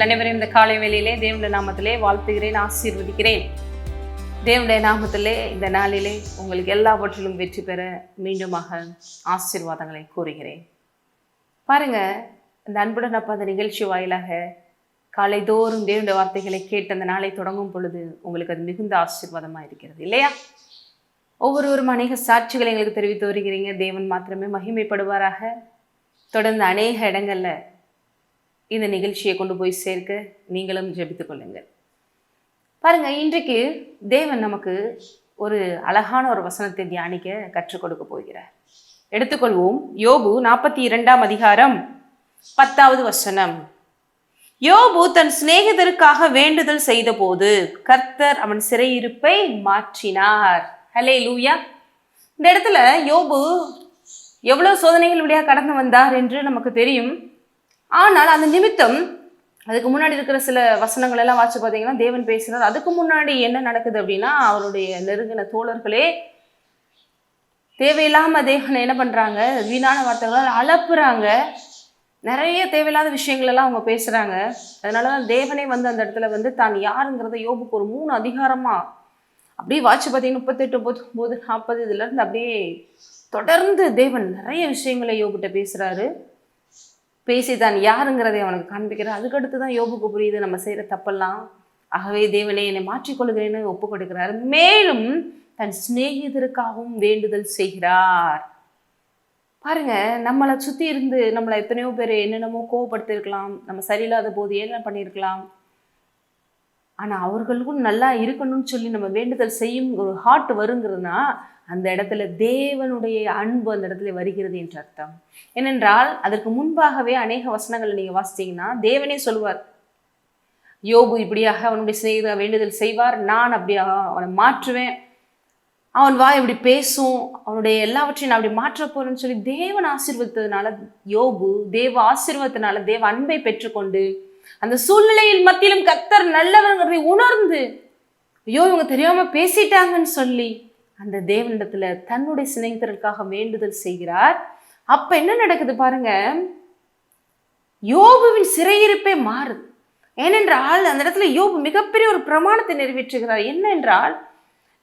உங்கள் அனைவரையும் இந்த காலை வேளையிலே தேவனுடைய நாமத்திலே வாழ்த்துகிறேன், ஆசீர்வதிக்கிறேன். தேவனுடைய நாமத்திலே இந்த நாளிலே உங்களுக்கு எல்லாவற்றிலும் வெற்றி பெற மீண்டுமாக ஆசீர்வாதங்களை கூறுகிறேன். பாருங்க, இந்த அன்புடன் அப்பா அந்த நிகழ்ச்சி வாயிலாக காலை தோறும் தேவனுடைய வார்த்தைகளை கேட்டு அந்த நாளை தொடங்கும் பொழுது உங்களுக்கு அது மிகுந்த ஆசீர்வாதமாக இருக்கிறது இல்லையா? ஒவ்வொருவரும் அநேக சாட்சிகளை எங்களுக்கு தெரிவித்து வருகிறீங்க. தேவன் மாத்திரமே மகிமைப்படுவாராக. தொடர்ந்து அநேக இடங்களில் இந்த நிகழ்ச்சியை கொண்டு போய் சேர்க்க நீங்களும் ஜெபித்துக் கொள்ளுங்கள். பாருங்க, இன்றைக்கு தேவன் நமக்கு ஒரு அழகான ஒரு வசனத்தை தியானிக்க கற்றுக் கொடுக்க போகிறார். எடுத்துக்கொள்வோம். யோபு 42ஆம் அதிகாரம் 10வது வசனம். யோபு தன் சிநேகிதருக்காக வேண்டுதல் செய்த போது கர்த்தர் அவன் சிறையிருப்பை மாற்றினார். ஹல்லேலூயா. இந்த இடத்துல யோபு எவ்வளவு சோதனைகள் வழியாக கடந்து வந்தார் என்று நமக்கு தெரியும். ஆனால் அந்த நிமித்தம் அதுக்கு முன்னாடி இருக்கிற சில வசனங்கள் எல்லாம் வாசிச்சு பார்த்தீங்கன்னா தேவன் பேசுகிறார். அதுக்கு முன்னாடி என்ன நடக்குது அப்படின்னா, அவருடைய நெருங்கின தோழர்களே தேவையில்லாம தேவனை என்ன பண்றாங்க, வீணான வார்த்தைகளால் அலப்புறாங்க. நிறைய தேவையில்லாத விஷயங்கள் எல்லாம் அவங்க பேசுறாங்க. அதனாலதான் தேவனே வந்து அந்த இடத்துல தான் யாருங்கிறத யோபுக்கு ஒரு 3 அதிகாரமா அப்படியே வாட்சி பார்த்தீங்கன்னா 38, 39, 40 இதுல இருந்து அப்படியே தொடர்ந்து தேவன் நிறைய விஷயங்களை யோபுகிட்ட பேசுறாரு. பேசி தான் யாருங்கிறதை அவனுக்கு காண்பிக்கிறார். அதுக்கடுத்து தான் யோபுக்கு புரியுது நம்ம செய்கிற தப்பெல்லாம். ஆகவே தேவனே என்னை மாற்றிக்கொள்கிறேன்னு ஒப்பு கொடுக்கிறார். மேலும் தன் சிநேகிதருக்காகவும் வேண்டுதல் செய்கிறார். பாருங்க, நம்மளை சுற்றி இருந்து நம்மளை எத்தனையோ பேர் என்னென்னமோ கோவப்படுத்திருக்கலாம், நம்ம சரியில்லாத போது என்ன பண்ணியிருக்கலாம். ஆனால் அவர்களுக்கும் நல்லா இருக்கணும்னு சொல்லி நம்ம வேண்டுதல் செய்யும் ஒரு ஹார்ட் வருங்கிறதுனா அந்த இடத்துல தேவனுடைய அன்பு அந்த இடத்துல வருகிறது என்று அர்த்தம். ஏனென்றால் அதற்கு முன்பாகவே அநேக வசனங்கள் நீங்கள் வாசித்தீங்கன்னா தேவனே சொல்லுவார், யோபு இப்படியாக அவனுடைய சிநேகித வேண்டுதல் செய்வார், நான் அப்படியாக அவனை மாற்றுவேன், அவன் வாய் இப்படி பேசும், அவனுடைய எல்லாவற்றையும் நான் அப்படி மாற்ற போறேன்னு சொல்லி தேவன் ஆசீர்வதித்ததுனால யோபு தேவ ஆசீர்வாதத்தினால தேவ அன்பை பெற்றுக்கொண்டு அந்த சூழ்நிலையில் மத்தியிலும் கர்த்தர் நல்லவர்கிறதை உணர்ந்து ஐயோ இவங்க தெரியாம பேசிட்டாங்கன்னு சொல்லி அந்த தேவனிடத்துல தன்னுடைய சிநேகிதருக்காக வேண்டுதல் செய்கிறார். அப்ப என்ன நடக்குது பாருங்க, யோபுவின் சிறையிருப்பே மாறுது. ஏனென்றால் அந்த இடத்துல யோபு மிகப்பெரிய ஒரு பிரமாணத்தை நிறைவேற்றுகிறார். என்ன என்றால்,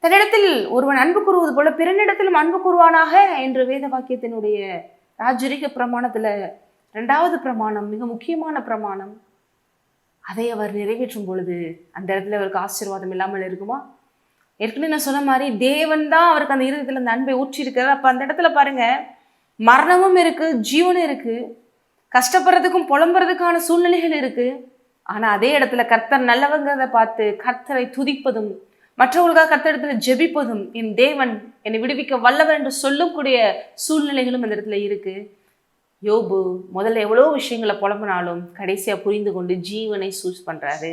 தன்னிடத்தில் ஒருவன் அன்பு கூறுவது போல பிறனிடத்திலும் அன்பு கூறுவானாக என்ற வேத வாக்கியத்தினுடைய ராஜரீக பிரமாணத்துல 2வது பிரமாணம், மிக முக்கியமான பிரமாணம். அதை அவர் நிறைவேற்றும் பொழுது அந்த இடத்துல அவருக்கு ஆசீர்வாதம் இல்லாமல் இருக்குமா? ஏற்கனவே நான் சொன்ன மாதிரி தேவன் தான் அவருக்கு அந்த இருதயத்தில் அந்த அன்பை ஊற்றி இருக்கிறார். அப்போ அந்த இடத்துல பாருங்க, மரணமும் இருக்கு, ஜீவனும் இருக்கு, கஷ்டப்படுறதுக்கும் புலம்புறதுக்கான சூழ்நிலைகள் இருக்கு. ஆனால் அதே இடத்துல கர்த்தர் நல்லவங்கிறத பார்த்து கர்த்தரை துதிப்பதும் மற்றவர்களுக்காக கர்த்தரிடத்துல ஜெபிப்பதும் என் தேவன் என்னை விடுவிக்க வல்லவர் என்று சொல்லக்கூடிய சூழ்நிலைகளும் அந்த இடத்துல இருக்கு. யோபு முதல்ல எவ்வளோ விஷயங்களை புலம்பினாலும் கடைசியாக புரிந்து கொண்டு ஜீவனை சூஸ் பண்ணுறாரு.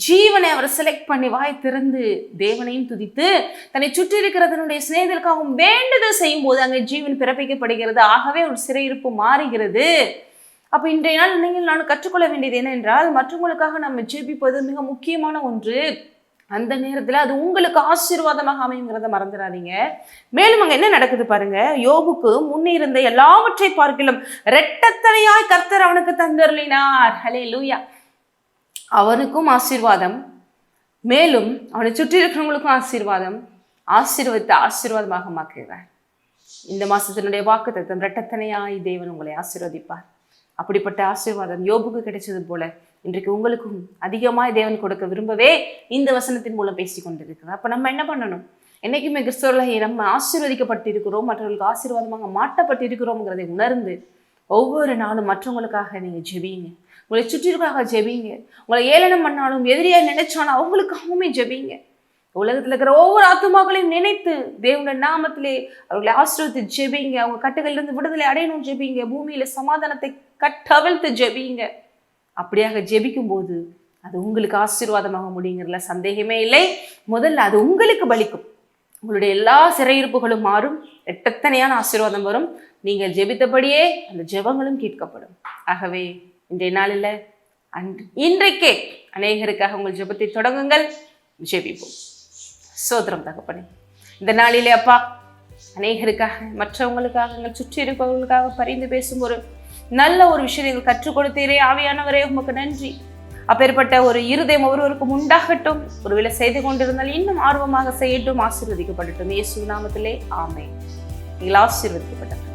ஜீவனை அவர் செலக்ட் பண்ணி வாய் திறந்து தேவனையும் துதித்து தன்னை சுற்றி இருக்கிறதனுடைய சிநேகிதருக்காகவும் வேண்டுதல் செய்யும் போது அங்கே ஜீவன் பிறப்பிக்கப்படுகிறது. ஆகவே ஒரு சிறையிருப்பு மாறுகிறது. அப்போ இன்றைய நாள் நீங்கள் நான் கற்றுக்கொள்ள வேண்டியது என்னென்றால், மற்றவங்களுக்காக நம்ம ஜெபிப்பது மிக முக்கியமான ஒன்று. அந்த நேரத்தில் அது உங்களுக்கு ஆசீர்வாதமாக அமையுங்கிறத மறந்துடாதீங்க. மேலும் அங்கே என்ன நடக்குது பாருங்க, யோபுக்கு முன்னே இருந்த எல்லாவற்றை பார்க்கிலும் இரட்டத்தனையாய் கர்த்தர் அவனுக்கு தந்தருளினார். ஹல்லேலூயா. அவனுக்கும் ஆசீர்வாதம், மேலும் அவனை சுற்றி இருக்கிறவங்களுக்கும் ஆசீர்வாதம், ஆசீர்வதித்து ஆசீர்வாதமாக மாற்றுகிறார். இந்த மாசத்தினுடைய வாக்குத்தத்தம், இரட்டத்தனையாய் தேவன் உங்களை ஆசீர்வதிப்பார். அப்படிப்பட்ட ஆசீர்வாதம் யோபுக்கு கிடைச்சது போல இன்றைக்கு உங்களுக்கும் அதிகமாய் தேவன் கொடுக்க விரும்பவே இந்த வசனத்தின் மூலம் பேசி கொண்டிருக்கிறார். அப்போ நம்ம என்ன பண்ணணும்? என்னைக்குமே கிறிஸ்தவர்களாக நம்ம ஆசீர்வதிக்கப்பட்டிருக்கிறோம், மற்றவர்களுக்கு ஆசீர்வாதமாக மாட்டப்பட்டிருக்கிறோம்ங்கிறதை உணர்ந்து ஒவ்வொரு நாளும் மற்றவங்களுக்காக நீங்கள் ஜெபிங்க, உங்களை சுற்றிற்காக ஜெபிங்க. உங்களை ஏளனம் பண்ணாலும் எதிரியாக நினைச்சாலும் அவங்களுக்காகவுமே ஜெபிங்க. உலகத்தில் இருக்கிற ஒவ்வொரு ஆத்துமாக்களையும் நினைத்து தேவனுடைய நாமத்திலே அவர்களை ஆசீர்வதித்து ஜெபிங்க. அவங்க கட்டுகளிலிருந்து விடுதலை அடையணும் ஜெபிங்க. பூமியில சமாதானத்தை கட்டவிழ்த்து ஜெபிங்க. அப்படியாக ஜெபிக்கும் போது அது உங்களுக்கு ஆசீர்வாதமாக முடியுங்கிறதுல சந்தேகமே இல்லை. முதல்ல அது உங்களுக்கு பலிக்கும். உங்களுடைய எல்லா சிறையிருப்புகளும் மாறும், எட்டத்தனையான ஆசீர்வாதம் வரும். நீங்கள் ஜெபித்தபடியே அந்த ஜெபங்களும் கேட்கப்படும். ஆகவே இன்றைய நாளில் இன்றைக்கே அநேகருக்காக உங்கள் ஜெபத்தை தொடங்குங்கள், ஜெபிப்போம். சோத்திரம் தகப்பனே, இந்த நாளிலே அப்பா அநேகருக்காக மற்றவங்களுக்காக எங்கள் சுற்றி இருப்பவர்களுக்காக பரிந்து பேசும் ஒரு நல்ல ஒரு விஷயம் எங்கள் கற்றுக் கொடுத்தீரே. ஆவியானவரே உமக்கு நன்றி. அப்பேற்பட்ட ஒரு இருதயம் ஒருவருக்கும் உண்டாகட்டும். ஒருவேளை செய்து கொண்டிருந்தால் இன்னும் ஆர்வமாக செய்யட்டும். ஆசீர்வதிக்கப்படட்டும். இயேசு நாமத்திலே ஆமென். நீங்கள் ஆசீர்வதிக்கப்பட்டது.